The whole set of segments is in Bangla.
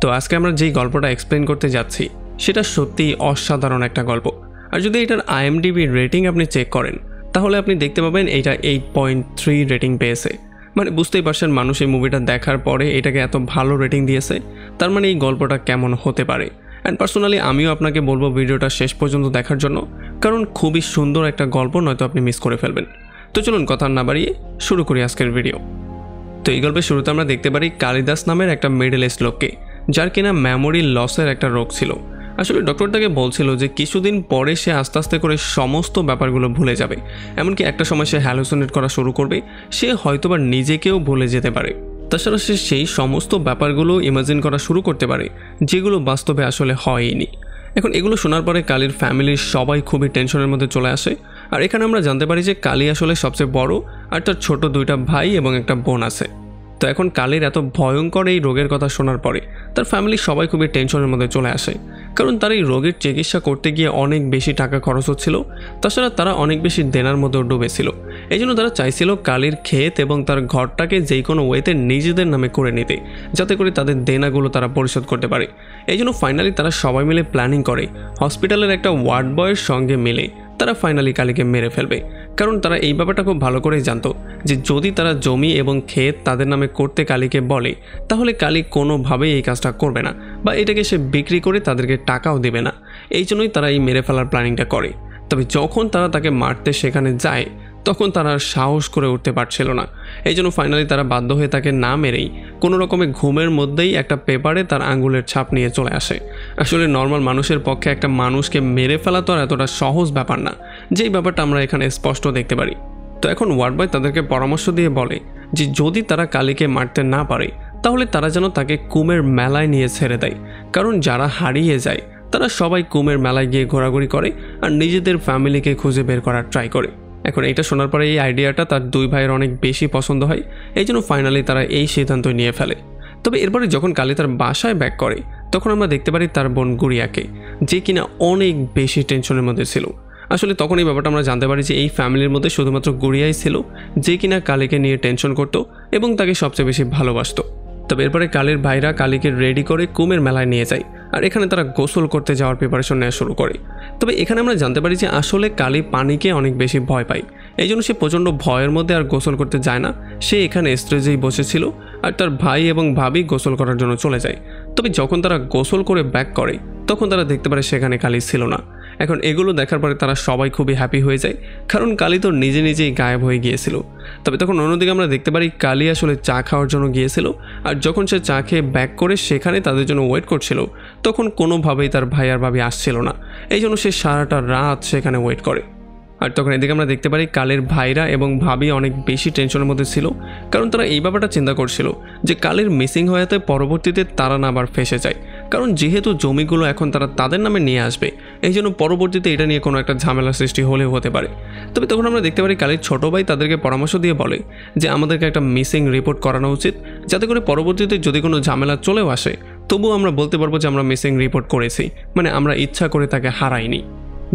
তো আজকে আমরা যেই গল্পটা এক্সপ্লেন করতে যাচ্ছি সেটা সত্যিই অসাধারণ একটা গল্প। আর যদি এটার IMDb রেটিং আপনি চেক করেন তাহলে আপনি দেখতে পাবেন এটা 8.3 রেটিং পেয়েছে। মানে বুঝতেই পারছেন মানুষ এই মুভিটা দেখার পরে এটাকে এত ভালো রেটিং দিয়েছে, তার মানে এই গল্পটা কেমন হতে পারে। অ্যান্ড পার্সোনালি আমিও আপনাকে বলবো ভিডিওটা শেষ পর্যন্ত দেখার জন্য, কারণ খুবই সুন্দর একটা গল্প, নয়তো আপনি মিস করে ফেলবেন। তো চলুন কথা না বাড়িয়ে শুরু করি আজকের ভিডিও। তো এই গল্পের শুরুতে আমরা দেখতে পারি কালিদাস নামের একটা মিডল এজ লোককে, যার কিনা মেমোরি লসের একটা রোগ ছিল। আসলে ডক্টর তাকে বলছিল যে কিছুদিন পরে সে আস্তে আস্তে করে সমস্ত ব্যাপারগুলো ভুলে যাবে, এমনকি একটা সময় সে হ্যালুসিনেট করা শুরু করবে, সে হয়তোবা নিজেকেও ভুলে যেতে পারে। তাছাড়া সে সেই সমস্ত ব্যাপারগুলো ইমাজিন করা শুরু করতে পারে যেগুলো বাস্তবে আসলে হয়নি। এখন এগুলো শোনার পরে কালির ফ্যামিলির সবাই খুবই টেনশনের মধ্যে চলে আসে। আর এখানে আমরা জানতে পারি যে কালি আসলে সবচেয়ে বড়, আর তার ছোট 2টা ভাই এবং একটা বোন আছে। তো এখন কালির এত ভয়ঙ্কর এই রোগের কথা শোনার পরে তার ফ্যামিলির সবাই খুবই টেনশনের মধ্যে চলে আসে, কারণ তার এই রোগের চিকিৎসা করতে গিয়ে অনেক বেশি টাকা খরচ হচ্ছিল। তাছাড়া তারা অনেক বেশি দেনার মধ্যে ডুবেছিল। এই জন্য তারা চাইছিল কালির ক্ষেত এবং তার ঘরটাকে যেই কোনো ওয়েতে নিজেদের নামে করে নিতে, যাতে করে তাদের দেনাগুলো তারা পরিশোধ করতে পারে। এই জন্য ফাইনালি তারা সবাই মিলে প্ল্যানিং করে হসপিটালের একটা ওয়ার্ড বয়ের সঙ্গে মিলে তারা ফাইনালি কালিকে মেরে ফেলবে। কারণ তারা এই ব্যাপারটা খুব ভালো করেই জানতো যে যদি তারা জমি এবং ক্ষেত তাদের নামে করতে কালিকে বলে, তাহলে কালি কোনোভাবেই এই কাজটা করবে না, বা এটাকে সে বিক্রি করে তাদেরকে টাকাও দেবে না। এই জন্যই তারা এই মেরে ফেলার প্ল্যানিংটা করে। তবে যখন তারা তাকে মারতে সেখানে যায় তখন তারা সাহস করে উঠতে পারছিল না। এই জন্য ফাইনালি তারা বাধ্য হয়ে তাকে না মেরেই কোনো রকমের ঘুমের মধ্যেই একটা পেপারে তার আঙ্গুলের ছাপ নিয়ে চলে আসে। আসলে নর্মাল মানুষের পক্ষে একটা মানুষকে মেরে ফেলা তো আর এতটা সহজ ব্যাপার না, যেই ব্যাপারটা আমরা এখানে স্পষ্ট দেখতে পারি। তো এখন ওয়ার্ড বয় তাদেরকে পরামর্শ দিয়ে বলে যে যদি তারা কালিকে মারতে না পারে তাহলে তারা যেন তাকে কুমের মেলায় নিয়ে ছেড়ে দেয়, কারণ যারা হারিয়ে যায় তারা সবাই কুমের মেলায় গিয়ে ঘোরাঘুরি করে আর নিজেদের ফ্যামিলিকে খুঁজে বের করার ট্রাই করে। এখন এটা শোনার পরে এই আইডিয়াটা তার 2 ভাইয়ের অনেক বেশি পছন্দ হয়। এই জন্য ফাইনালি তারা এই সিদ্ধান্ত নিয়ে ফেলে। তবে এরপরে যখন কালি তার বাসায় ব্যাক করে তখন আমরা দেখতে পারি তার বোন গুড়িয়াকে, যে কিনা অনেক বেশি টেনশনের মধ্যে ছিল। আসলে তখন এই ব্যাপারটা আমরা জানতে পারি যে এই ফ্যামিলির মধ্যে শুধুমাত্র গুড়িয়াই ছিল যে কিনা কালিকে নিয়ে টেনশন করতো এবং তাকে সবচেয়ে বেশি ভালোবাসতো। তবে এরপরে কালির ভাইরা কালিকে রেডি করে কুমের মেলায় নিয়ে যায়, আর এখানে তারা গোসল করতে যাওয়ার প্রিপারেশন নেওয়া শুরু করে। তবে এখানে আমরা জানতে পারি যে আসলে কালি পানিকে অনেক বেশি ভয় পায়। এই জন্য সে প্রচণ্ড ভয়ের মধ্যে আর গোসল করতে যায় না। সে এখানে স্টেজেই বসেছিল আর তার ভাই এবং ভাবি গোসল করার জন্য চলে যায়। তবে যখন তারা গোসল করে ব্যাক করে তখন তারা দেখতে পারে সেখানে কালি ছিল না। এখন এগুলো দেখার পরে তারা সবাই খুবই হ্যাপি হয়ে যায়, কারণ কালি তো নিজে নিজেই গায়েব হয়ে গিয়েছিল। তবে তখন অন্যদিকে আমরা দেখতে পারি কালি আসলে চা খাওয়ার জন্য গিয়েছিল, আর যখন সে চা খেয়ে ব্যাক করে সেখানে তাদের জন্য ওয়েট করছিল তখন কোনোভাবেই তার ভাই আর ভাবি আসছিল না। এই জন্য সে সারাটা রাত সেখানে ওয়েট করে। আর তখন এদিকে আমরা দেখতে পারি কালির ভাইরা এবং ভাবি অনেক বেশি টেনশনের মধ্যে ছিল, কারণ তারা এই ব্যাপারটা চিন্তা করছিল যে কালির মিসিং হওয়াতে পরবর্তীতে তারা না আবার ফেসে যায়। কারণ যেহেতু জমিগুলো এখন তারা তাদের নামে নিয়ে আসবে, এই জন্য পরবর্তীতে এটা নিয়ে কোনো একটা ঝামেলা সৃষ্টি হলেও হতে পারে। তবে তখন আমরা দেখতে পারি কালির ছোটো ভাই তাদেরকে পরামর্শ দিয়ে বলে যে আমাদেরকে একটা মিসিং রিপোর্ট করানো উচিত, যাতে করে পরবর্তীতে যদি কোনো ঝামেলা চলেও আসে তবুও আমরা বলতে পারবো যে আমরা মিসিং রিপোর্ট করেছি, মানে আমরা ইচ্ছা করে তাকে হারাইনি।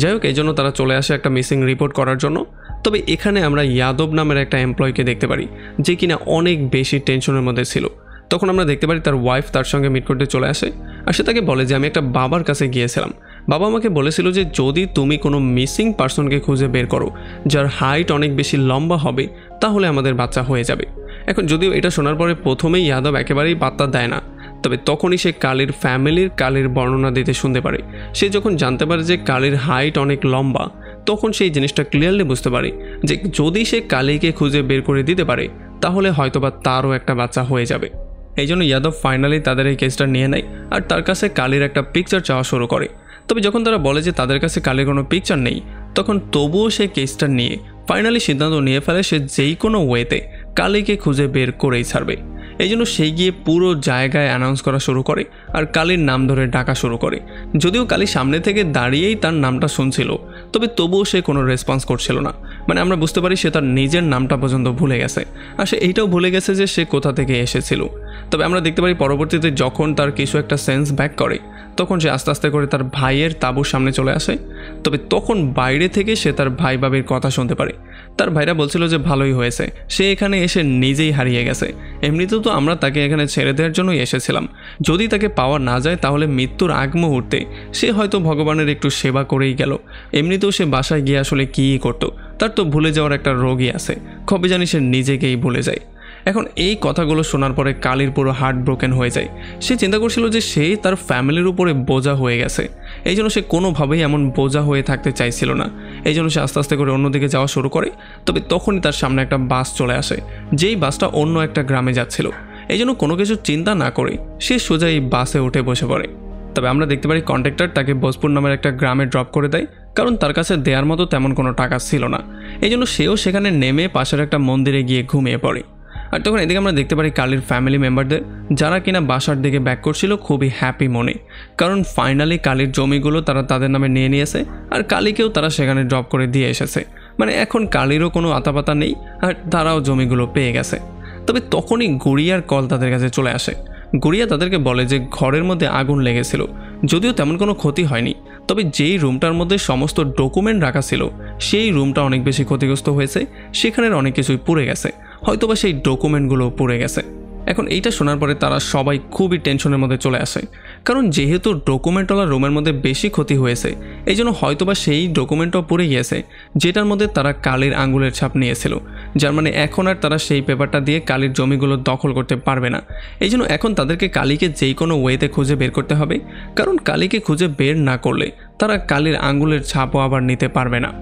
যাই হোক, এই জন্য তারা চলে আসে একটা মিসিং রিপোর্ট করার জন্য। তবে এখানে আমরা যাদব নামের একটা এমপ্লয়িকে দেখতে পারি যে কিনা অনেক বেশি টেনশনের মধ্যে ছিল। তখন আমরা দেখতে পারি তার ওয়াইফ তার সঙ্গে মিট করতে চলে আসে, আর সে তাকে বলে যে আমি একটা বাবার কাছে গিয়েছিলাম, বাবা আমাকে বলেছিল যে যদি তুমি কোনো মিসিং পার্সনকে খুঁজে বের করো যার হাইট অনেক বেশি লম্বা হবে তাহলে আমাদের বাচ্চা হয়ে যাবে। এখন যদিও এটা শোনার পরে প্রথমেই যাদব একেবারেই পাত্তা দেয় না, তবে তখনই সে কালির ফ্যামিলির কালির বর্ণনা দিতে শুনতে পারে। সে যখন জানতে পারে যে কালির হাইট অনেক লম্বা তখন সেই জিনিসটা ক্লিয়ারলি বুঝতে পারে যে যদি সে কালিকে খুঁজে বের করে দিতে পারে তাহলে হয়তোবা তারও একটা বাচ্চা হয়ে যাবে। এই জন্য যাদব ফাইনালি তাদের এই কেসটা নিয়ে নেয় আর তার কাছে কালির একটা পিকচার চাওয়া শুরু করে। তবে যখন তারা বলে যে তাদের কাছে কালির কোনো পিকচার নেই তখন তবুও সে কেসটা নিয়ে ফাইনালি সিদ্ধান্ত নিয়ে ফেলে সে যেই কোনো ওয়েতে কালিকে খুঁজে বের করেই ছাড়বে। এই জন্য সে গিয়ে পুরো জায়গায় অ্যানাউন্স করা শুরু করে আর কালির নাম ধরে ডাকা শুরু করে। যদিও কালি সামনে থেকে দাঁড়িয়েই তার নামটা শুনছিল তবে তবুও সে কোনো রেসপন্স করছিল না। মানে আমরা বুঝতে পারি সে তার নিজের নামটা পর্যন্ত ভুলে গেছে, আর সে এইটাও ভুলে গেছে যে সে কোথা থেকে এসেছিল। তবে আমরা দেখতে পারি পরবর্তীতে যখন তার কিছু একটা সেন্স ব্যাক করে তখন সে আস্তে আস্তে করে তার ভাইয়ের তাঁবুর সামনে চলে আসে। তবে তখন বাইরে থেকে সে তার ভাই ভাবির কথা শুনতে পারে। তার ভাইরা বলছিল যে ভালোই হয়েছে, সে এখানে এসে নিজেই হারিয়ে গেছে। এমনিতেও তো আমরা তাকে এখানে ছেড়ে দেওয়ার জন্যই এসেছিলাম। যদি তাকে পাওয়া না যায় তাহলে মৃত্যুর আগ মুহূর্তে সে হয়তো ভগবানের একটু সেবা করেই গেল। এমনিতেও সে বাসায় গিয়ে আসলে কী করতো, তার তো ভুলে যাওয়ার একটা রোগই আছে, কবে জানি সে নিজেকেই ভুলে যায়। এখন এই কথাগুলো শোনার পরে কালীর পুরো হার্ট ব্রোকেন হয়ে যায়। সে চিন্তা করছিল যে সে তার ফ্যামিলির উপরে বোঝা হয়ে গেছে, এই জন্য সে কোনোভাবেই এমন বোঝা হয়ে থাকতে চাইছিল না। এই জন্য সে আস্তে আস্তে করে অন্যদিকে যাওয়া শুরু করে। তবে তখনই তার সামনে একটা বাস চলে আসে, যেই বাসটা অন্য একটা গ্রামে যাচ্ছিল। এই জন্য কোনো কিছু চিন্তা না করে সে সোজা এই বাসে উঠে বসে পড়ে। তবে আমরা দেখতে পারি কন্ট্রাক্টর তাকে ভোজপুর নামের একটা গ্রামে ড্রপ করে দেয়, কারণ তার কাছে দেওয়ার মতো তেমন কোনো টাকা ছিল না। এই জন্য সেও সেখানে নেমে পাশের একটা মন্দিরে গিয়ে ঘুমিয়ে পড়ে। আর তখন এদিকে আমরা দেখতে পারি কালীর ফ্যামিলি মেম্বারদের, যারা কিনা বাসার দিকে ব্যাক করছিল খুবই হ্যাপি মনে, কারণ ফাইনালি কালীর জমিগুলো তারা তাদের নামে নিয়ে নিয়েছে আর কালীকেও তারা সেখানে ড্রপ করে দিয়ে এসেছে। মানে এখন কালীরও কোনো আতাপাতা নেই আর তারাও জমিগুলো পেয়ে গেছে। তবে তখনই গুড়িয়ার কল তাদের কাছে চলে আসে। গুড়িয়া তাদেরকে বলে যে ঘরের মধ্যে আগুন লেগেছিল, যদিও তেমন কোনো ক্ষতি হয়নি, তবে যেই রুমটার মধ্যে সমস্ত ডকুমেন্ট রাখা ছিল সেই রুমটা অনেক বেশি ক্ষতিগ্রস্ত হয়েছে, সেখানের অনেক কিছুই পুড়ে গেছে, হয়তোবা সেই ডকুমেন্টগুলো পুড়ে গেছে। এখন এইটা শোনার পরে তারা সবাই খুবই টেনশনের মধ্যে চলে আসে, কারণ যেহেতু ডকুমেন্টওয়ালা রুমের মধ্যে বেশি ক্ষতি হয়েছে, এই জন্য হয়তোবা সেই ডকুমেন্টও পুড়ে গিয়েছে যেটার মধ্যে তারা কালীর আঙ্গুলের ছাপ নিয়েছিল, যার মানে এখন আর তারা সেই পেপারটা দিয়ে কালীর জমিগুলো দখল করতে পারবে না। এই জন্য এখন তাদেরকে কালীকে যেই কোনো ওয়েতে খুঁজে বের করতে হবে, কারণ কালীকে খুঁজে বের না করলে তারা কালীর আঙ্গুলের ছাপও আবার নিতে পারবে না।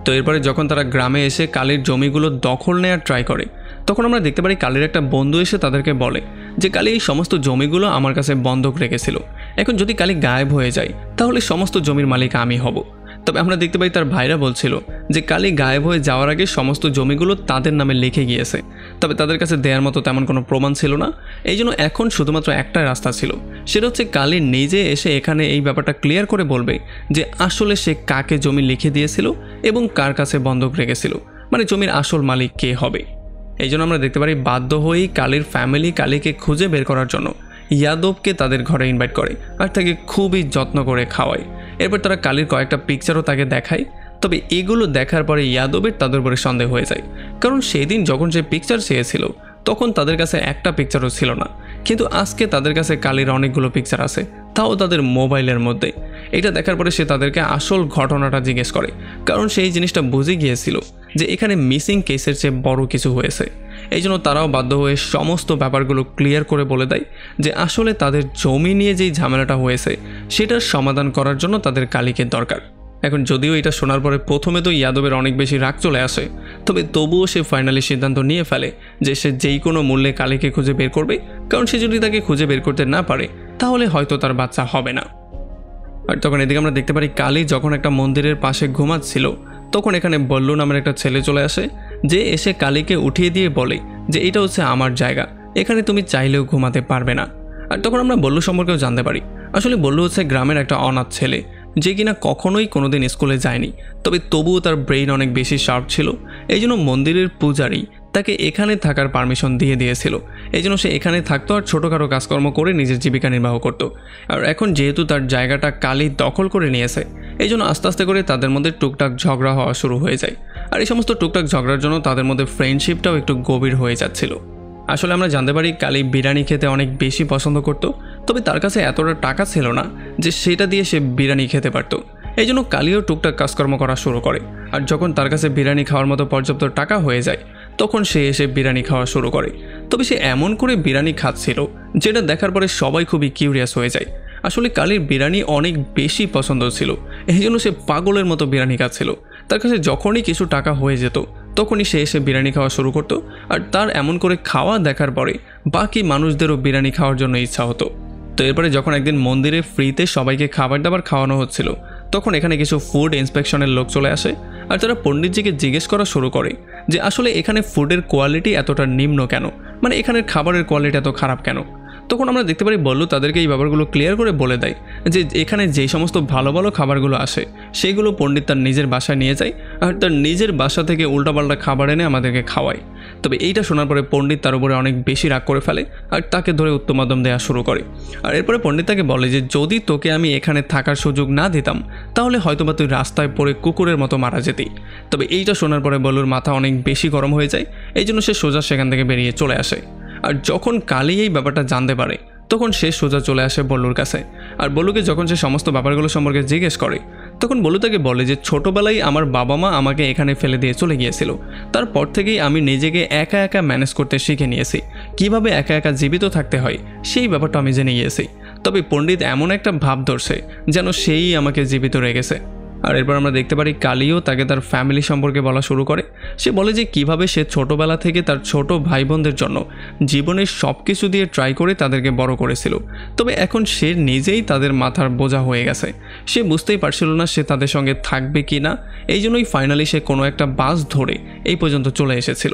তো এরপরে যখন তারা গ্রামে এসে কালীর জমিগুলো দখল নেওয়ার ট্রাই করে, তখন আমরা দেখতে পারি কালীর একটা বন্ধু এসে তাদেরকে বলে যে কালী এই সমস্ত জমিগুলো আমার কাছে বন্ধক রেখেছিল, এখন যদি কালী গায়েব হয়ে যায় তাহলে সমস্ত জমির মালিক আমি হব। তবে আমরা দেখতে পাই তার ভাইরা বলছিল যে কালী গায়েব হয়ে যাওয়ার আগে সমস্ত জমিগুলো তাদের নামে লিখে গিয়েছে, তবে তাদের কাছে দেওয়ার মতো তেমন কোনো প্রমাণ ছিল না। এই জন্য এখন শুধুমাত্র একটা রাস্তা ছিল, সেটা হচ্ছে কালী নিজে এসে এখানে এই ব্যাপারটা ক্লিয়ার করে বলবে যে আসলে সে কাকে জমি লিখে দিয়েছিল এবং কার কাছে বন্ধক রেখেছিল, মানে জমির আসল মালিক কে হবে। এই জন্য আমরা দেখতে পারি বাধ্য হয়েই কালীর ফ্যামিলি কালীকে খুঁজে বের করার জন্য ইয়াদবকে তাদের ঘরে ইনভাইট করে আর তাকে খুবই যত্ন করে খাওয়ায়। এরপর তারা কালীর কয়েকটা পিকচারও তাকে দেখায়। তবে এগুলো দেখার পরে ইয়াদবের তাদের উপরে সন্দেহ হয়ে যায়, কারণ সেদিন যখন সে পিকচার চেয়েছিল তখন তাদের কাছে একটা পিকচারও ছিল না, কিন্তু আজকে তাদের কাছে কালীর অনেকগুলো পিকচার আছে, তাও তাদের মোবাইলের মধ্যে। এটা দেখার পরে সে তাদেরকে আসল ঘটনাটা জিজ্ঞেস করে, কারণ সেই জিনিসটা বুঝে গিয়েছিল যে এখানে মিসিং কেসের চেয়ে বড় কিছু হয়েছে। এই জন্য তারাও বাধ্য হয়ে সমস্ত ব্যাপারগুলো ক্লিয়ার করে বলে দেয় যে আসলে তাদের জমি নিয়ে যেই ঝামেলাটা হয়েছে সেটার সমাধান করার জন্য তাদের কালীকে দরকার। এখন যদিও এটা শোনার পরে প্রথমে তো ইয়াদবের অনেক বেশি রাগ চলে আসে, তবে তবুও সে ফাইনালি সিদ্ধান্ত নিয়ে ফেলে যে সে যেই কোনো মূল্যে কালীকে খুঁজে বের করবে, কারণ সে যদি তাকে খুঁজে বের করতে না পারে তাহলে হয়তো তার বাচ্চা হবে না। আর তখন এদিকে আমরা দেখতে পারি কালী যখন একটা মন্দিরের পাশে ঘুমাচ্ছিল তখন এখানে বল্লু নামের একটা ছেলে চলে আসে, যে এসে কালীকে উঠিয়ে দিয়ে বলে যে এটা হচ্ছে আমার জায়গা, এখানে তুমি চাইলেও ঘুমাতে পারবে না। আর তখন আমরা বল্লু সম্পর্কেও জানতে পারি আসলে বল্লু হচ্ছে গ্রামের একটা অনাথ ছেলে, যে কিনা কখনোই কোনোদিন স্কুলে যায়নি, তবে তবুও তার ব্রেইন অনেক বেশি শার্প ছিল। এই জন্য মন্দিরের পূজারী তাকে এখানে থাকার পারমিশন দিয়ে দিয়েছিল। এই জন্য সে এখানে থাকতো আর ছোটোখাটো কাজকর্ম করে নিজের জীবিকা নির্বাহ করত। আর এখন যেহেতু তার জায়গাটা কালী দখল করে নিয়েছে, এই জন্য আস্তে আস্তে করে তাদের মধ্যে টুকটাক ঝগড়া হওয়া শুরু হয়ে যায়। আর এই সমস্ত টুকটাক ঝগড়ার জন্য তাদের মধ্যে ফ্রেন্ডশিপটাও একটু গভীর হয়ে যাচ্ছিল। আসলে আমরা জানতে পারি কালী বিরিয়ানি খেতে অনেক বেশি পছন্দ করত, তবে তার কাছে এতটা টাকা ছিল না যে সেটা দিয়ে সে বিরিয়ানি খেতে পারত। এই জন্য কালীও টুকটাক কাজকর্ম করা শুরু করে, আর যখন তার কাছে বিরিয়ানি খাওয়ার মতো পর্যাপ্ত টাকা হয়ে যায় তখন সে এসে বিরিয়ানি খাওয়া শুরু করে। তবে সে এমন করে বিরিয়ানি খাচ্ছিল যেটা দেখার পরে সবাই খুবই কিউরিয়াস হয়ে যায়। আসলে কালীর বিরিয়ানি অনেক বেশি পছন্দ ছিল, এই জন্য সে পাগলের মতো বিরিয়ানি খাচ্ছিল। তার কাছে যখনই কিছু টাকা হয়ে যেত তখনই সে এসে বিরিয়ানি খাওয়া শুরু করতো, আর তার এমন করে খাওয়া দেখার পরে বাকি মানুষদেরও বিরিয়ানি খাওয়ার জন্য ইচ্ছা হতো। তো এরপরে যখন একদিন মন্দিরে ফ্রিতে সবাইকে খাবার দাবার খাওয়ানো হচ্ছিল তখন এখানে কিছু ফুড ইন্সপেকশনের লোক চলে আসে, আর তারা পণ্ডিতজিকে জিজ্ঞেস করা শুরু করে যে আসলে এখানে ফুডের কোয়ালিটি এতটা নিম্ন কেন, মানে এখানের খাবারের কোয়ালিটি এত খারাপ কেন। তখন আমরা দেখতে পারি বল্লু তাদেরকে এই ব্যাপারগুলো ক্লিয়ার করে বলে দেয় যে এখানে যেই সমস্ত ভালো ভালো খাবারগুলো আসে সেইগুলো পণ্ডিত তার নিজের বাসায় নিয়ে যায় আর তার নিজের বাসা থেকে উল্টাপাল্টা খাবার এনে আমাদেরকে খাওয়ায়। তবে এইটা শোনার পরে পণ্ডিত তার উপরে অনেক বেশি রাগ করে ফেলে আর তাকে ধরে উত্তমাদম দেওয়া শুরু করে। আর এরপরে পণ্ডিত তাকে বলে যে যদি তোকে আমি এখানে থাকার সুযোগ না দিতাম তাহলে হয়তোবা তুই রাস্তায় পড়ে কুকুরের মতো মারা যেতি। তবে এইটা শোনার পরে বল্লুর মাথা অনেক বেশি গরম হয়ে যায়, এই জন্য সে সোজা সেখান থেকে বেরিয়ে চলে আসে। আর যখন কালী এই ব্যাপারটা জানতে পারে তখন সে সোজা চলে আসে বল্লুর কাছে। আর বল্লুকে যখন সে সমস্ত ব্যাপারগুলো সম্পর্কে জিজ্ঞেস করে তখন বল্লু তাকে বলে যে ছোটোবেলায় আমার বাবা মা আমাকে এখানে ফেলে দিয়ে চলে গিয়েছিল, তারপর থেকেই আমি নিজেকে একা একা ম্যানেজ করতে শিখে নিয়েছি, কিভাবে একা একা জীবিত থাকতে হয় সেই ব্যাপারটা আমি জেনে গিয়েছি। তবে পণ্ডিত এমন একটা ভাব ধরছে যেন সেই আমাকে জীবিত রেখেছে। আর এরপর আমরা দেখতে পারি কালীও তাকে তার ফ্যামিলি সম্পর্কে বলা শুরু করে। সে বলে যে কিভাবে সে ছোটোবেলা থেকে তার ছোট ভাই বোনদের জন্য জীবনের সব কিছু দিয়ে ট্রাই করে তাদেরকে বড় করেছিল, তবে এখন সে নিজেই তাদের মাথার বোঝা হয়ে গেছে। সে বুঝতেই পারছিল না সে তাদের সঙ্গে থাকবে কি না, এই জন্যই ফাইনালি সে কোনো একটা বাস ধরে এই পর্যন্ত চলে এসেছিল।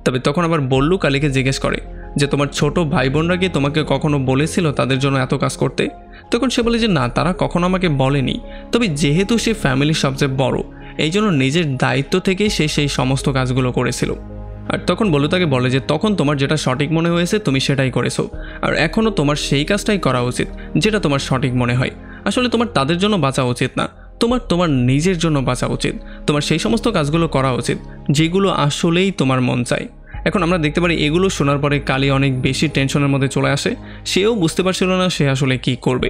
তবে তখন আবার বল্লু কালীকে জিজ্ঞেস করে যে তোমার ছোট ভাই বোনরা কি তোমাকে কখনো বলেছিল তাদের জন্য এত কাজ করতে? তখন সে বলে যে না, তারা কখনো আমাকে বলেনি, তবে যেহেতু সে ফ্যামিলির সবচেয়ে বড় এই জন্য নিজের দায়িত্ব থেকেই সে সেই সমস্ত কাজগুলো করেছিল। আর তখন বল্লু তাকে বলে যে তখন তোমার যেটা সঠিক মনে হয়েছে তুমি সেটাই করেছো, আর এখনও তোমার সেই কাজটাই করা উচিত যেটা তোমার সঠিক মনে হয়। আসলে তোমার তাদের জন্য বাঁচা উচিত না, তোমার নিজের জন্য বাঁচা উচিত। তোমার সেই সমস্ত কাজগুলো করা উচিত যেগুলো আসলেই তোমার মন চায়। এখন আমরা দেখতে পারি এগুলো শোনার পরে কালী অনেক বেশি টেনশনের মধ্যে চলে আসে, সেও বুঝতে পারছিল না সে আসলে কি করবে।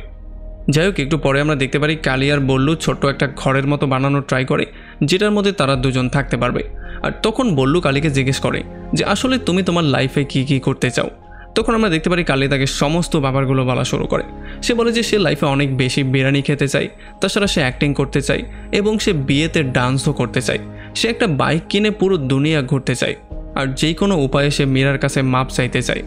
যাই হোক, একটু পরে আমরা দেখতে পারি কালী আর বল্লু ছোট্ট একটা ঘরের মতো বানানোর ট্রাই করে যেটার মধ্যে তারা দুজন থাকতে পারবে। আর তখন বল্লু কালীকে জিজ্ঞেস করে যে আসলে তুমি তোমার লাইফে কি কি করতে চাও। তখন আমরা দেখতে পারি কালী তাকে সমস্ত ব্যাপারগুলো বলা শুরু করে। সে বলে যে সে লাইফে অনেক বেশি বিরিয়ানি খেতে চায়, তাছাড়া সে অ্যাক্টিং করতে চায় এবং সে বিয়েতে ডান্সও করতে চায়। সে একটা বাইক কিনে পুরো দুনিয়া ঘুরতে চায় আর যে কোনো উপায়ে সে মীরার কাছে মাপ চাইতে চায়।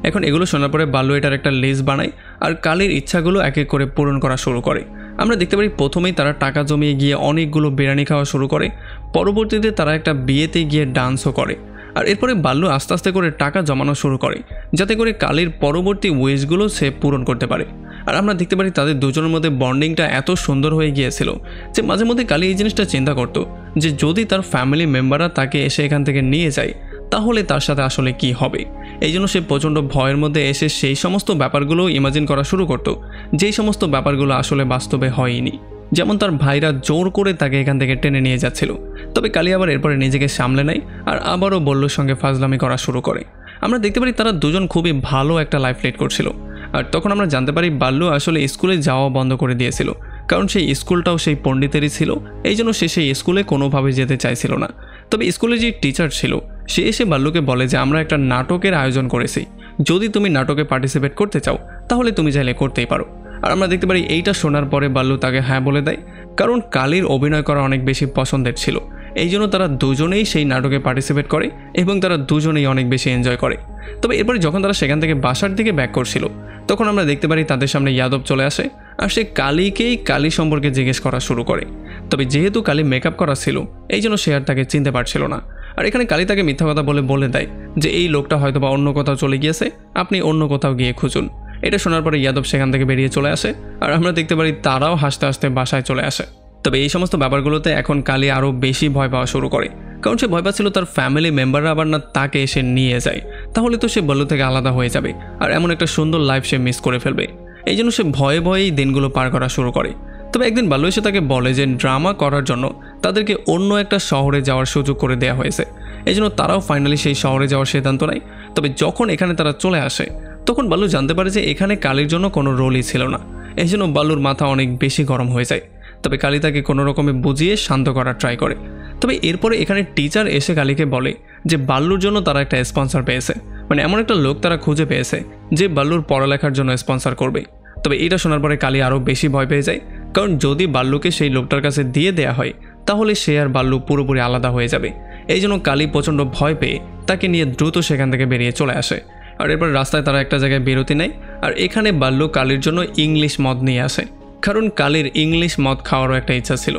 এখন এগুলো শোনার পরে বাল্লু এটার একটা লিস্ট বানায় আর কালীর ইচ্ছাগুলো এক এক করে পূরণ করা শুরু করে। আমরা দেখতে পারি প্রথমেই তারা টাকা জমিয়ে গিয়ে অনেকগুলো বিরিয়ানি খাওয়া শুরু করে, পরবর্তীতে তারা একটা বিয়েতে গিয়ে ডান্সও করে। আর এরপরে বাল্লু আস্তে আস্তে করে টাকা জমানো শুরু করে যাতে করে কালীর পরবর্তী উইশগুলো সে পূরণ করতে পারে। আর আমরা দেখতে পারি তাদের দুজনের মধ্যে বন্ডিংটা এত সুন্দর হয়ে গিয়েছিল যে মাঝে মধ্যে কালী এই জিনিসটা চিন্তা করতো যে যদি তার ফ্যামিলি মেম্বাররা তাকে এসে এখান থেকে নিয়ে যায় তাহলে তার সাথে আসলে কি হবে। এই জন্য সে প্রচণ্ড ভয়ের মধ্যে এসে সেই সমস্ত ব্যাপারগুলো ইমাজিন করা শুরু করতো যেই সমস্ত ব্যাপারগুলো আসলে বাস্তবে হয়নি, যেমন তার ভাইরা জোর করে তাকে এখান থেকে টেনে নিয়ে যাচ্ছিল। তবে কালী আবার এরপরে নিজেকে সামলে নেয় আর আবারও বল্লুর সঙ্গে ফাজলামি করা শুরু করে। আমরা দেখতে পারি তারা দুজন খুবই ভালো একটা লাইফ লিড করছিল। আর তখন আমরা জানতে পারি বাল্লু আসলে স্কুলে যাওয়া বন্ধ করে দিয়েছিল, কারণ সেই স্কুলটাও সেই পণ্ডিতেরই ছিল, এই জন্য সে সেই স্কুলে কোনোভাবে যেতে চাইছিল না। তবে স্কুলে যে টিচার ছিল সে এসে বাল্লুকে বলে যে আমরা একটা নাটকের আয়োজন করেছি, যদি তুমি নাটকে পার্টিসিপেট করতে চাও তাহলে তুমি চাইলে করতেই পারো। আর আমরা দেখতে পারি এইটা শোনার পরে বাল্লু তাকে হ্যাঁ বলে দেয়, কারণ কালীর অভিনয় করা অনেক বেশি পছন্দের ছিল, এই জন্য তারা দুজনেই সেই নাটকে পার্টিসিপেট করে এবং তারা দুজনেই অনেক বেশি এনজয় করে। তবে এরপরে যখন তারা সেখান থেকে বাসার দিকে ব্যাক করছিল তখন আমরা দেখতে পারি তাদের সামনে যাদব চলে আসে আর সে কালীকেই কালী সম্পর্কে জিজ্ঞেস করা শুরু করে। তবে যেহেতু কালী মেকআপ করা ছিল এই জন্য সে আর তাকে চিনতে পারছিল না। আর এখানে কালী তাকে মিথ্যা কথা বলে দেয় যে এই লোকটা হয়তো বা অন্য কোথাও চলে গিয়েছে, আপনি অন্য কোথাও গিয়ে খুঁজুন। এটা শোনার পরে যাদব সেখান থেকে বেরিয়ে চলে আসে আর আমরা দেখতে পারি তারাও হাসতে হাসতে বাসায় চলে আসে। তবে এই সমস্ত ব্যাপারগুলোতে এখন কালী আরও বেশি ভয় পাওয়া শুরু করে, কারণ সে ভয় পাচ্ছিল তার ফ্যামিলি মেম্বাররা আবার না তাকে এসে নিয়ে যায়, তাহলে তো সে বল্লু থেকে আলাদা হয়ে যাবে আর এমন একটা সুন্দর লাইফ সে মিস করে ফেলবে। এই জন্য সে ভয়ে ভয়েই দিনগুলো পার করা শুরু করে। তবে একদিন বাল্লু এসে তাকে বলে যে ড্রামা করার জন্য তাদেরকে অন্য একটা শহরে যাওয়ার সুযোগ করে দেওয়া হয়েছে, এই জন্য তারাও ফাইনালি সেই শহরে যাওয়ার সিদ্ধান্ত নেয়। তবে যখন এখানে তারা চলে আসে তখন বাল্লু জানতে পারে যে এখানে কালীর জন্য কোনো রোলই ছিল না, এই জন্য বাল্লুর মাথা অনেক বেশি গরম হয়ে যায়। তবে কালী তাকে কোনো রকমে বুঝিয়ে শান্ত করার ট্রাই করে। তবে এরপরে এখানে টিচার এসে কালীকে বলে যে বাল্লুর জন্য তারা একটা স্পন্সর পেয়েছে, মানে এমন একটা লোক তারা খুঁজে পেয়েছে যে বাল্লুর পড়ালেখার জন্য স্পন্সর করবে। তবে এটা শোনার পরে কালী আরও বেশি ভয় পেয়ে যায়, কারণ যদি বাল্লুকে সেই লোকটার কাছে দিয়ে দেয়া হয় তাহলে সে আর বাল্লু পুরোপুরি আলাদা হয়ে যাবে। এই জন্য কালী প্রচণ্ড ভয় পেয়ে তাকে নিয়ে দ্রুত সেখান থেকে বেরিয়ে চলে আসে। আর এরপর রাস্তায় তারা একটা জায়গায় বিরতি নেয় আর এখানে বাল্লু কালীর জন্য ইংলিশ মদ নিয়ে আসে, কারণ কালীর ইংলিশ মদ খাওয়ারও একটা ইচ্ছা ছিল।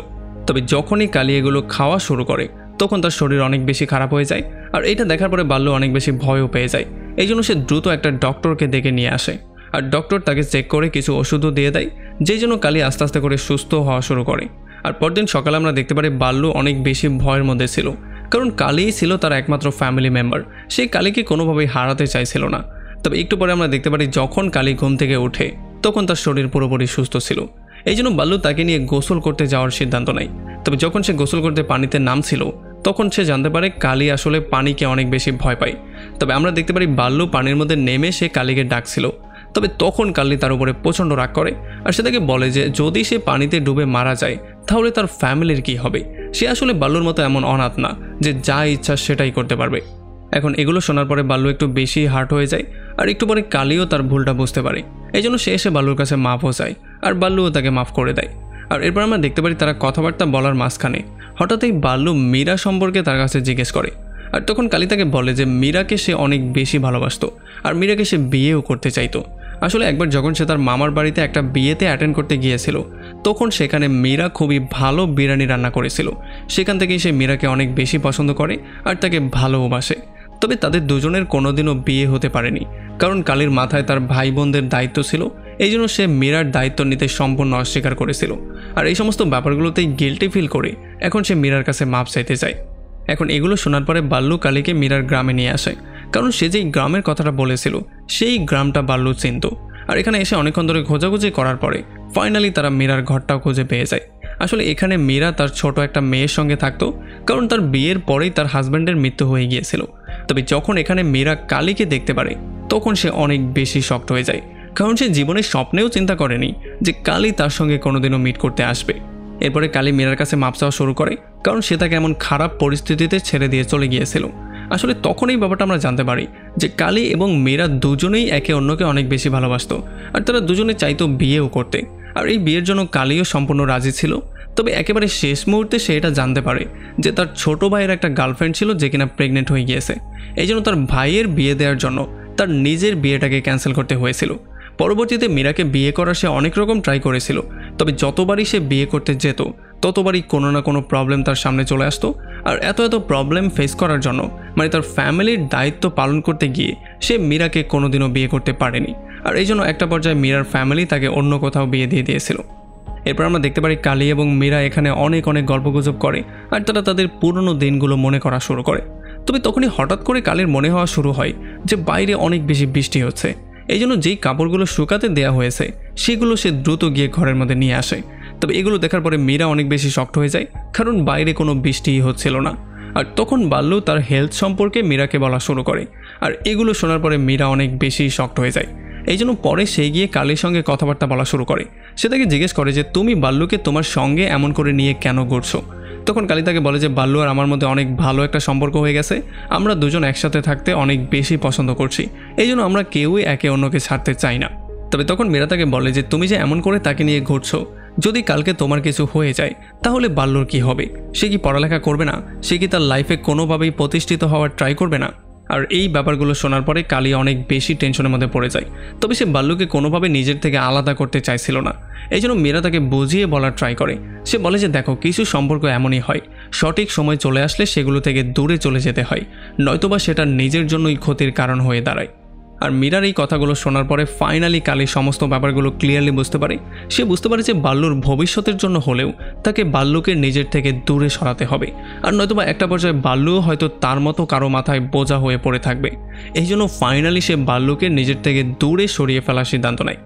তবে যখনই কালী এগুলো খাওয়া শুরু করে তখন তার শরীর অনেক বেশি খারাপ হয়ে যায় আর এটা দেখার পরে বাল্লু অনেক বেশি ভয়ও পেয়ে যায়। এই জন্য সে দ্রুত একটা ডক্টরকে ডেকে নিয়ে আসে। আর ডক্টর তাকে চেক করে কিছু ওষুধও দিয়ে দেয়, যেই জন্য কালী আস্তে আস্তে করে সুস্থ হওয়া শুরু করে। আর পরদিন সকালে আমরা দেখতে পারি বাল্লু অনেক বেশি ভয়ের মধ্যে ছিল, কারণ কালীই ছিল তার একমাত্র ফ্যামিলি মেম্বার। সেই কালীকে কোনোভাবেই হারাতে চাইছিল না। তবে একটু পরে আমরা দেখতে পারি যখন কালী ঘুম থেকে ওঠে তখন তার শরীর পুরোপুরি সুস্থ ছিল। এই জন্য বাল্লু তাকে নিয়ে গোসল করতে যাওয়ার সিদ্ধান্ত নেয়। তবে যখন সে গোসল করতে পানিতে নামছিল তখন সে জানতে পারে কালী আসলে পানিকে অনেক বেশি ভয় পায়। তবে আমরা দেখতে পারি বাল্লু পানির মধ্যে নেমে সে কালীকে ডাকছিল। তবে তখন কালী তার উপরে প্রচণ্ড রাগ করে আর সে তাকে বলে যে যদি সে পানিতে ডুবে মারা যায় তাহলে তার ফ্যামিলির কি হবে। সে আসলে বাল্লুর মতো এমন অনাথ না যে যা ইচ্ছা সেটাই করতে পারবে। এখন এগুলো শোনার পরে বাল্লু একটু বেশি হার্ট হয়ে যায় আর একটু পরে কালীও তার ভুলটা বুঝতে পারে। এই জন্য সে এসে বাল্লুর কাছে মাফও চায় আর বাল্লুও তাকে মাফ করে দেয়। আর এরপর আমরা দেখতে পারি তারা কথাবার্তা বলার মাঝখানে হঠাৎই বাল্লু মীরা সম্পর্কে তার কাছে জিজ্ঞেস করে। আর তখন কালী তাকে বলে যে মীরাকে সে অনেক বেশি ভালোবাসতো আর মীরাকে সে বিয়েও করতে চাইতো। আসলে একবার যখন সে তার মামার বাড়িতে একটা বিয়েতে অ্যাটেন্ড করতে গিয়েছিল তখন সেখানে মীরা খুবই ভালো বিরিয়ানি রান্না করেছিল। সেখান থেকেই সে মীরাকে অনেক বেশি পছন্দ করে আর তাকে ভালোবাসে। তবে তাদের দুজনের কোনোদিনও বিয়ে হতে পারেনি, কারণ কালীর মাথায় তার ভাই বোনদের দায়িত্ব ছিল। এই জন্য সে মীরার দায়িত্ব নিতে সম্পূর্ণ অস্বীকার করেছিল। আর এই সমস্ত ব্যাপারগুলোতেই গিল্টি ফিল করে এখন সে মীরার কাছে মাপ চাইতে চায়। এখন এগুলো শোনার পরে বাল্লু কালীকে মীরার গ্রামে নিয়ে আসে, কারণ সে যেই গ্রামের কথাটা বলেছিল সেই গ্রামটা বাল্লু চিনত। আর এখানে এসে অনেকক্ষণ ধরে খোঁজাখুঁজি করার পরে ফাইনালি তারা মীরার ঘরটাও খুঁজে পেয়ে যায়। আসলে এখানে মীরা তার ছোট একটা মেয়ের সঙ্গে থাকতো, কারণ তার বিয়ের পরেই তার হাজব্যান্ডের মৃত্যু হয়ে গিয়েছিল। তবে যখন এখানে মীরা কালীকে দেখতে পারে তখন সে অনেক বেশি শক্ট হয়ে যায়, কারণ সে জীবনের স্বপ্নেও চিন্তা করেনি যে কালী তার সঙ্গে কোনোদিনও মিট করতে আসবে। এরপরে কালী মীরার কাছে মাপ চাওয়া শুরু করে, কারণ সে তাকে এমন খারাপ পরিস্থিতিতে ছেড়ে দিয়ে চলে গিয়েছিল। আসলে তখন এই ব্যাপারটা আমরা জানতে পারি যে কালী এবং মীরা দুজনেই একে অন্যকে অনেক বেশি ভালোবাসতো আর তারা দুজনে চাইতো বিয়েও করতে। আর এই বিয়ের জন্য কালীও সম্পূর্ণ রাজি ছিল। তবে একেবারে শেষ মুহূর্তে সে এটা জানতে পারে যে তার ছোট ভাইয়ের একটা গার্লফ্রেন্ড ছিল যে কিনা প্রেগনেন্ট হয়ে গিয়েছে। এই জন্য তার ভাইয়ের বিয়ে দেওয়ার জন্য তার নিজের বিয়েটাকে ক্যান্সেল করতে হয়েছিল। পরবর্তীতে মীরাকে বিয়ে করার সে অনেক রকম ট্রাই করেছিল, তবে যতবারই সে বিয়ে করতে যেত ততবারই কোনো না কোনো প্রবলেম তার সামনে চলে আসতো। আর এত প্রবলেম ফেস করার জন্য মানে তার ফ্যামিলির দায়িত্ব পালন করতে গিয়ে সে মীরাকে কোনোদিনও বিয়ে করতে পারেনি। আর এই জন্য একটা পর্যায়ে মীরার ফ্যামিলি তাকে অন্য কোথাও বিয়ে দিয়ে দিয়েছিল। এরপর আমরা দেখতে পারি কালী এবং মীরা এখানে অনেক গল্পগুজব করে আর তারা তাদের পুরনো দিনগুলো মনে করা শুরু করে। তবে তখনই হঠাৎ করে কালীর মনে হওয়া শুরু হয় যে বাইরে অনেক বেশি বৃষ্টি হচ্ছে। এই জন্য যেই কাপড়গুলো শুকাতে দেওয়া হয়েছে সেগুলো সে দ্রুত গিয়ে ঘরের মধ্যে নিয়ে আসে। তবে এগুলো দেখার পরে মীরা অনেক বেশি শক্ট হয়ে যায়, কারণ বাইরে কোনো বৃষ্টিই হচ্ছিল না। আর তখন বাল্লু তার হেলথ সম্পর্কে মীরাকে বলা শুরু করে আর এগুলো শোনার পরে মীরা অনেক বেশি শক্ট হয়ে যায়। এই জন্য পরে সে গিয়ে কালীর সঙ্গে কথাবার্তা বলা শুরু করে। সে তাকে জিজ্ঞেস করে যে তুমি বাল্লুকে তোমার সঙ্গে এমন করে নিয়ে কেন ঘুরছো। তখন কালী তাকে বলে যে বাল্লু আর আমার মধ্যে অনেক ভালো একটা সম্পর্ক হয়ে গেছে, আমরা দুজন একসাথে থাকতে অনেক বেশি পছন্দ করছি, এই জন্য আমরা কেউই একে অন্যকে ছাড়তে চাই না। তবে তখন মীরা তাকে বলে যে তুমি যে এমন করে তাকে নিয়ে ঘুরছো, যদি কালকে তোমার কিছু হয়ে যায় তাহলে বাল্লুর কি হবে? সে কি পড়ালেখা করবে না? সে কি তার লাইফে কোনোভাবেই প্রতিষ্ঠিত হওয়ার ট্রাই করবে না? আর এই ব্যাপারগুলো শোনার পরে কালী অনেক বেশি টেনশনের মধ্যে পড়ে যায়। তবে সে বাল্লুকে কোনোভাবে নিজের থেকে আলাদা করতে চাইছিল না। এই জন্য মীরা তাকে বুঝিয়ে বলার ট্রাই করে। সে বলে যে দেখো, কিছু সম্পর্ক এমনই হয়, সঠিক সময় চলে আসলে সেগুলো থেকে দূরে চলে যেতে হয়, নয়তোবা সেটা নিজের জন্যই ক্ষতির কারণ হয়ে দাঁড়ায়। আর মীরার এই কথাগুলো শোনার পরে ফাইনালি কালী সমস্ত ব্যাপারগুলো ক্লিয়ারলি বুঝতে পারে। সে বুঝতে পারে যে বাল্লুর ভবিষ্যতের জন্য হলেও তাকে বাল্লুকে নিজের থেকে দূরে সরাতে হবে, আর নয়তোবা একটা পর্যায়ে বাল্লুও হয়তো তার মতো কারো মাথায় বোঝা হয়ে পড়ে থাকবে। এই জন্য ফাইনালি সে বাল্লুকে নিজের থেকে দূরে সরিয়ে ফেলার সিদ্ধান্ত নেয়।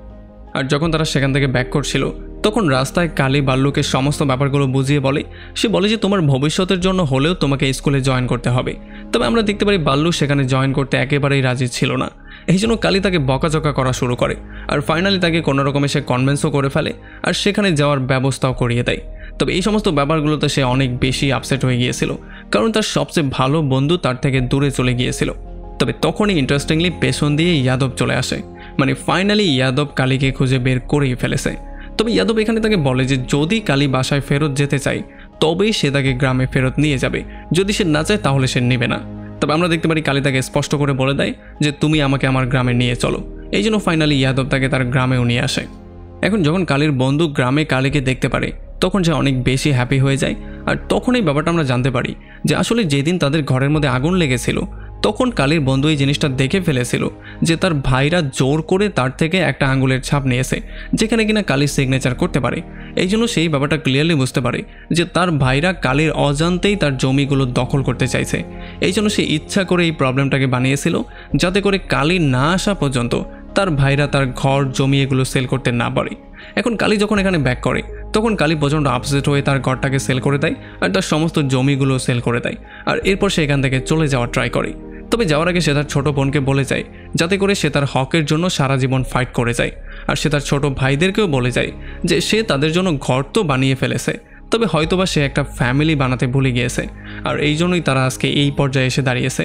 আর যখন তারা সেখান থেকে ব্যাক করছিল তখন রাস্তায় কালী বাল্লুকে সমস্ত ব্যাপারগুলো বুঝিয়ে বলে। সে বলে যে তোমার ভবিষ্যতের জন্য হলেও তোমাকে স্কুলে জয়েন করতে হবে। তবে আমরা দেখতে পারি বাল্লু সেখানে জয়েন করতে একেবারেই রাজি ছিল না। এই জন্য কালী তাকে বকাঝকা করা শুরু করে আর ফাইনালি তাকে কোনো রকমে সে কনভিন্সও করে ফেলে আর সেখানে যাওয়ার ব্যবস্থাও করিয়ে দেয়। তবে এই সমস্ত ব্যাপারগুলোতে সে অনেক বেশি আপসেট হয়ে গিয়েছিল, কারণ তার সবচেয়ে ভালো বন্ধু তার থেকে দূরে চলে গিয়েছিল। তবে তখনই ইন্টারেস্টিংলি পেছন দিয়ে ইয়াদব চলে আসে, মানে ফাইনালি ইয়াদব কালীকে খুঁজে বের করেই ফেলেছে। তবে ইয়াদব এখানে তাকে বলে যে যদি কালী বাসায় ফেরত যেতে চায় তবেই সে তাকে গ্রামে ফেরত নিয়ে যাবে, যদি সে না চায় তাহলে সে নেবে না। তবে আমরা দেখতে পারি কালী তাকে স্পষ্ট করে বলে দেয় যে তুমি আমাকে আমার গ্রামে নিয়ে চলো। এই জন্য ফাইনালি ইয়াদব তাকে তার গ্রামেও নিয়ে আসে। এখন যখন কালীর বন্ধু গ্রামে কালীকে দেখতে পারে তখন সে অনেক বেশি হ্যাপি হয়ে যায়। আর তখন এই ব্যাপারটা আমরা জানতে পারি যে আসলে যেদিন তাদের ঘরের মধ্যে আগুন লেগেছিল তখন কালীর বন্ধু এই জিনিসটা দেখে ফেলেছিল যে তার ভাইরা জোর করে তার থেকে একটা আঙ্গুলের ছাপ নিয়েছে, যেখানে কিনা কালীর সিগনেচার করতে পারে। এই জন্য সেই ব্যাপারটা ক্লিয়ারলি বুঝতে পারে যে তার ভাইরা কালীর অজান্তেই তার জমিগুলো দখল করতে চাইছে। এই জন্য সে ইচ্ছা করে এই প্রবলেমটাকে বানিয়েছিল, যাতে করে কালী না আসা পর্যন্ত তার ভাইরা তার ঘর জমি এগুলো সেল করতে না পারে। এখন কালী যখন এখানে ব্যাক করে, তখন কালী প্রচণ্ড আপসেট হয়ে তার ঘরটাকে সেল করে দেয় আর তার সমস্ত জমিগুলো সেল করে দেয়। আর এরপর সে এখান থেকে চলে যাওয়ার ট্রাই করে। তবে যাওয়ার আগে সে তার ছোটো বোনকে বলে যায়, যাতে করে সে তার হকের জন্য সারা জীবন ফাইট করে যায়। আর সে তার ছোটো ভাইদেরকেও বলে যায় যে সে তাদের জন্য ঘর তো বানিয়ে ফেলেছে, তবে হয়তোবা সে একটা ফ্যামিলি বানাতে ভুলে গিয়েছে। আর এই জন্যই তারা আজকে এই পর্যায়ে এসে দাঁড়িয়েছে।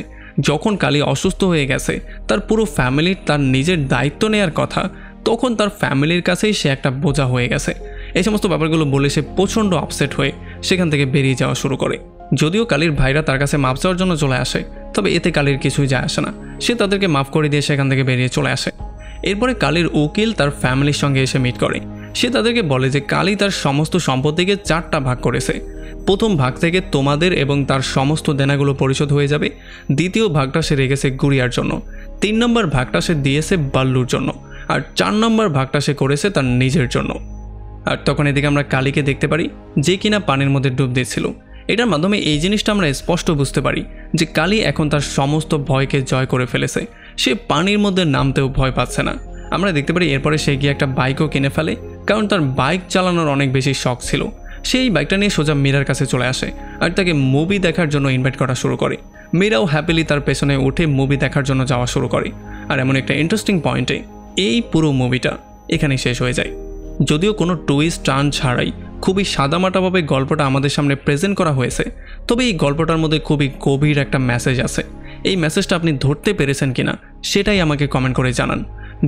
যখন কালী অসুস্থ হয়ে গেছে, তার পুরো ফ্যামিলির তার নিজের দায়িত্ব নেওয়ার কথা, তখন তার ফ্যামিলির কাছেই সে একটা বোঝা হয়ে গেছে। এই সমস্ত ব্যাপারগুলো বলে সে প্রচণ্ড আপসেট হয়ে সেখান থেকে বেরিয়ে যাওয়া শুরু করে। যদিও কালীর ভাইরা তার কাছে মাপ চাওয়ার জন্য চলে আসে, তবে এতে কালীর কিছুই যায় আসে না। সে তাদেরকে মাফ করে দিয়ে সেখান থেকে বেরিয়ে চলে আসে। এরপরে কালীর উকিল তার ফ্যামিলির সঙ্গে এসে মিট করে। সে তাদেরকে বলে যে কালী তার সমস্ত সম্পত্তিকে 4টা ভাগ করেছে। প্রথম ভাগ থেকে তোমাদের এবং তার সমস্ত দেনাগুলো পরিশোধ হয়ে যাবে। দ্বিতীয় ভাগটা সে রেখেছে গুড়িয়ার জন্য। 3 নম্বর ভাগটা সে দিয়েছে বাল্লুর জন্য। আর 4 নম্বর ভাগটা সে করেছে তার নিজের জন্য। আর তখন এদিকে আমরা কালীকে দেখতে পারি, যে কিনা পানির মধ্যে ডুব দিচ্ছিল। এটার মাধ্যমে এই জিনিসটা আমরা স্পষ্ট বুঝতে পারি যে কালী এখন তার সমস্ত ভয়কে জয় করে ফেলেছে। সে পানির মধ্যে নামতেও ভয় পাচ্ছে না। আমরা দেখতে পারি এরপরে সে গিয়ে একটা বাইকও কিনে ফেলে, কারণ তার বাইক চালানোর অনেক বেশি শখ ছিল। সেই বাইকটা নিয়ে সোজা মীরার কাছে চলে আসে আর তাকে মুভি দেখার জন্য ইনভাইট করা শুরু করে। মীরাও হ্যাপিলি তার পেছনে উঠে মুভি দেখার জন্য যাওয়া শুরু করে। আর এমন একটা ইন্টারেস্টিং পয়েন্টে এই পুরো মুভিটা এখানেই শেষ হয়ে যায়। যদিও কোনো টুইস্ট টার্ন ছাড়াই খুবই সাদামাটাভাবে গল্পটা আমাদের সামনে প্রেজেন্ট করা হয়েছে, তবে এই গল্পটার মধ্যে খুবই গভীর একটা মেসেজ আছে। এই মেসেজটা আপনি ধরতে পেরেছেন কিনা সেটাই আমাকে কমেন্ট করে জানান।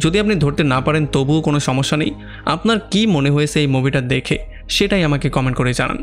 যদি আপনি ধরতে না পারেন তবুও কোনো সমস্যা নেই। আপনার কি মনে হয়েছে এই মুভিটা দেখে সেটাই আমাকে কমেন্ট করে জানান।